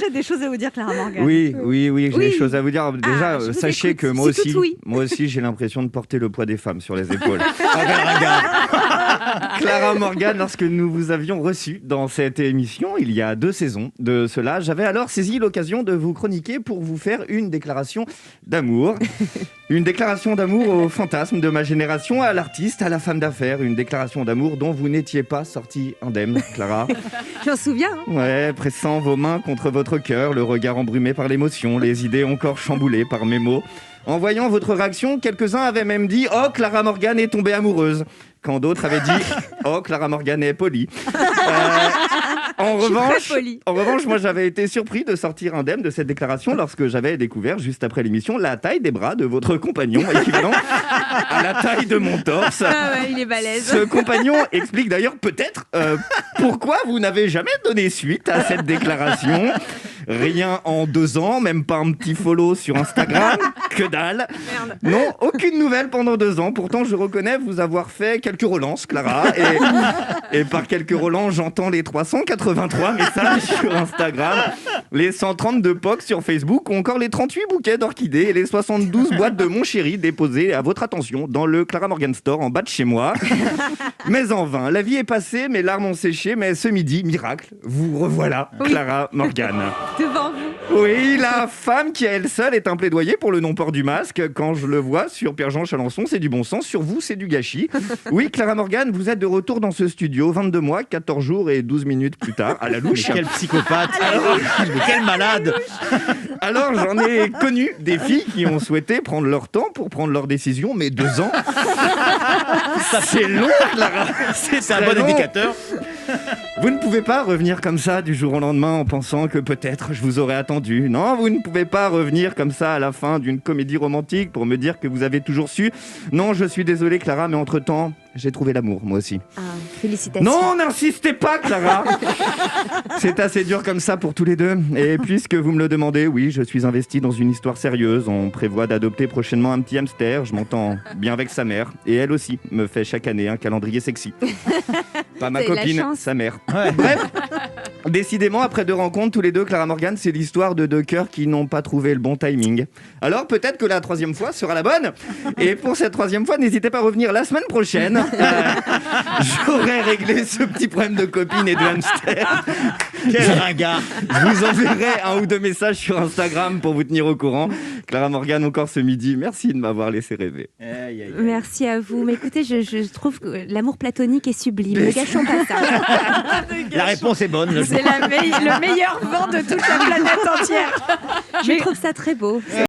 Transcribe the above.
j'ai des choses à vous dire, Clara Morgan. Oui, j'ai des choses à vous dire. Déjà, je vous sachez écoute. que moi C'est tout oui. aussi, j'ai l'impression de porter le poids des femmes sur les épaules. Clara Morgan, lorsque nous vous avions reçu dans cette émission, il y a 2 saisons de cela, j'avais alors saisi l'occasion de vous chroniquer pour vous faire une déclaration d'amour. Une déclaration d'amour au fantasme de ma génération, à l'artiste, à la femme d'affaires. Une déclaration d'amour dont vous n'étiez pas sortie indemne, Clara. Je m'en souviens. Ouais, pressant vos mains contre votre cœur, le regard embrumé par l'émotion, les idées encore chamboulées par mes mots. En voyant votre réaction, quelques-uns avaient même dit « Oh, Clara Morgan est tombée amoureuse », quand d'autres avaient dit « Oh, Clara Morgan est polie ». En revanche, moi j'avais été surpris de sortir indemne de cette déclaration lorsque j'avais découvert, juste après l'émission, la taille des bras de votre compagnon, équivalent à la taille de mon torse. Ah ouais, il est balèze. Ce compagnon explique d'ailleurs peut-être pourquoi vous n'avez jamais donné suite à cette déclaration. Rien en 2 ans, même pas un petit follow sur Instagram, que dalle. Merde. Non, aucune nouvelle pendant 2 ans. Pourtant, je reconnais vous avoir fait quelques relances, Clara. Et par quelques relances, j'entends les 383 messages sur Instagram, les 132 pocs sur Facebook, ou encore les 38 bouquets d'orchidées et les 72 boîtes de mon chéri déposées à votre attention dans le Clara Morgan Store en bas de chez moi. Mais en vain, la vie est passée, mes larmes ont séché, mais ce midi, miracle, vous revoilà, Clara Morgan. Devant vous. Oui, la femme qui à elle seule est un plaidoyer pour le non-port du masque. Quand je le vois sur Pierre-Jean Chalençon, c'est du bon sens. Sur vous, c'est du gâchis. Oui, Clara Morgan, vous êtes de retour dans ce studio 22 mois, 14 jours et 12 minutes plus tard, à la louche. Mais quel psychopathe. Quel malade. Alors, j'en ai connu des filles qui ont souhaité prendre leur temps pour prendre leurs décisions, mais 2 ans, c'est long, Clara. C'est un bon indicateur. Vous ne pouvez pas revenir comme ça du jour au lendemain en pensant que peut-être je vous aurais attendu. Non, vous ne pouvez pas revenir comme ça à la fin d'une comédie romantique pour me dire que vous avez toujours su. Non, je suis désolé, Clara, mais entre-temps, j'ai trouvé l'amour, moi aussi. Ah, félicitations. Non, n'insistez pas, Clara. C'est assez dur comme ça pour tous les deux. Et puisque vous me le demandez, oui, je suis investi dans une histoire sérieuse. On prévoit d'adopter prochainement un petit hamster. Je m'entends bien avec sa mère. Et elle aussi me fait chaque année un calendrier sexy. Pas ma copine, sa mère. Ouais. Bref, décidément, après 2 rencontres, tous les deux, Clara Morgan, c'est l'histoire de 2 cœurs qui n'ont pas trouvé le bon timing. Alors peut-être que la 3e fois sera la bonne. Et pour cette 3e fois, n'hésitez pas à revenir la semaine prochaine. J'aurais réglé ce petit problème de copine et de hamster. Quel ringard. Je vous enverrai 1 ou 2 messages sur Instagram pour vous tenir au courant. Clara Morgan, encore ce midi, merci de m'avoir laissé rêver. Merci à vous. Mais écoutez, je trouve que l'amour platonique est sublime. Ne gâchons pas ça. La réponse est bonne. C'est le meilleur vent de toute la planète entière. Je trouve ça très beau.